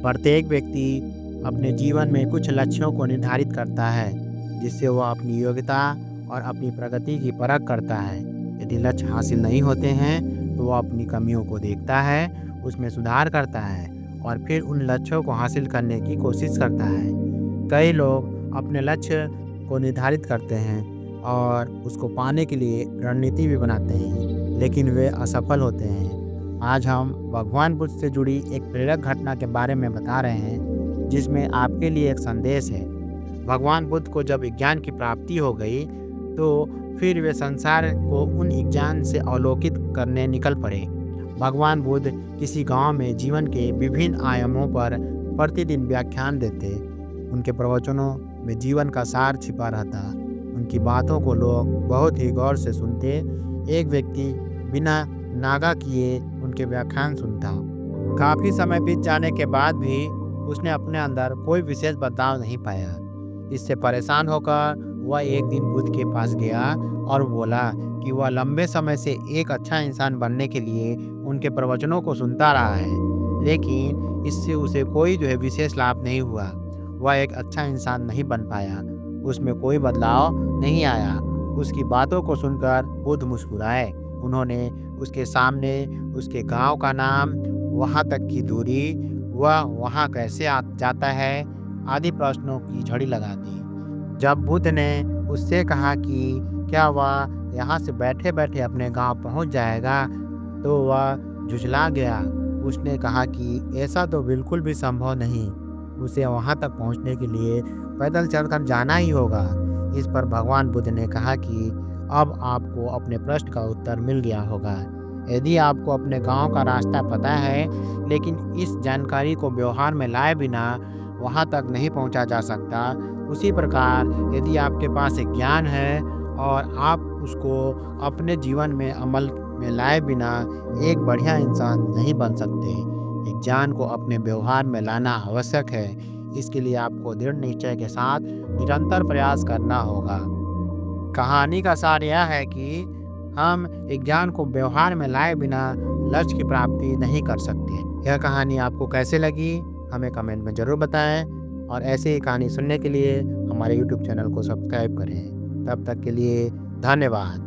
प्रत्येक व्यक्ति अपने जीवन में कुछ लक्ष्यों को निर्धारित करता है, जिससे वह अपनी योग्यता और अपनी प्रगति की परख करता है। यदि लक्ष्य हासिल नहीं होते हैं, तो वह अपनी कमियों को देखता है, उसमें सुधार करता है और फिर उन लक्ष्यों को हासिल करने की कोशिश करता है। कई लोग अपने लक्ष्य को निर्धारित करते हैं और उसको पाने के लिए रणनीति भी बनाते हैं, लेकिन वे असफल होते हैं। आज हम भगवान बुद्ध से जुड़ी एक प्रेरक घटना के बारे में बता रहे हैं, जिसमें आपके लिए एक संदेश है। भगवान बुद्ध को जब विज्ञान की प्राप्ति हो गई, तो फिर वे संसार को उन विज्ञान से अवलोकित करने निकल पड़े। भगवान बुद्ध किसी गांव में जीवन के विभिन्न आयामों पर प्रतिदिन व्याख्यान देते। उनके प्रवचनों में जीवन का सार छिपा रहता। उनकी बातों को लोग बहुत ही गौर से सुनते। एक व्यक्ति बिना नागा किए उनके व्याख्यान सुनता। काफी समय बीत जाने के बाद भी उसने अपने अंदर कोई विशेष बदलाव नहीं पाया। इससे परेशान होकर वह एक दिन बुद्ध के पास गया और बोला कि वह लंबे समय से एक अच्छा इंसान बनने के लिए उनके प्रवचनों को सुनता रहा है, लेकिन इससे उसे कोई विशेष लाभ नहीं हुआ। वह एक अच्छा इंसान नहीं बन पाया, उसमें कोई बदलाव नहीं आया। उसकी बातों को सुनकर बुद्ध मुस्कुराए। उन्होंने उसके सामने उसके गांव का नाम, वहां तक की दूरी, वह वहां कैसे जाता है आदि प्रश्नों की झड़ी लगा दी। जब बुद्ध ने उससे कहा कि क्या वह यहाँ से बैठे बैठे अपने गांव पहुंच जाएगा, तो वह झुंझला गया। उसने कहा कि ऐसा तो बिल्कुल भी संभव नहीं, उसे वहां तक पहुंचने के लिए पैदल चलकर जाना ही होगा। इस पर भगवान बुद्ध ने कहा कि अब आपको अपने प्रश्न का उत्तर मिल गया होगा। यदि आपको अपने गांव का रास्ता पता है, लेकिन इस जानकारी को व्यवहार में लाए बिना वहां तक नहीं पहुंचा जा सकता, उसी प्रकार यदि आपके पास एक ज्ञान है और आप उसको अपने जीवन में अमल में लाए बिना एक बढ़िया इंसान नहीं बन सकते। एक ज्ञान को अपने व्यवहार में लाना आवश्यक है। इसके लिए आपको दृढ़ निश्चय के साथ निरंतर प्रयास करना होगा। कहानी का सार यह है कि हम एक ज्ञान को व्यवहार में लाए बिना लक्ष्य की प्राप्ति नहीं कर सकते। यह कहानी आपको कैसे लगी, हमें कमेंट में ज़रूर बताएं और ऐसे ही कहानी सुनने के लिए हमारे YouTube चैनल को सब्सक्राइब करें। तब तक के लिए धन्यवाद।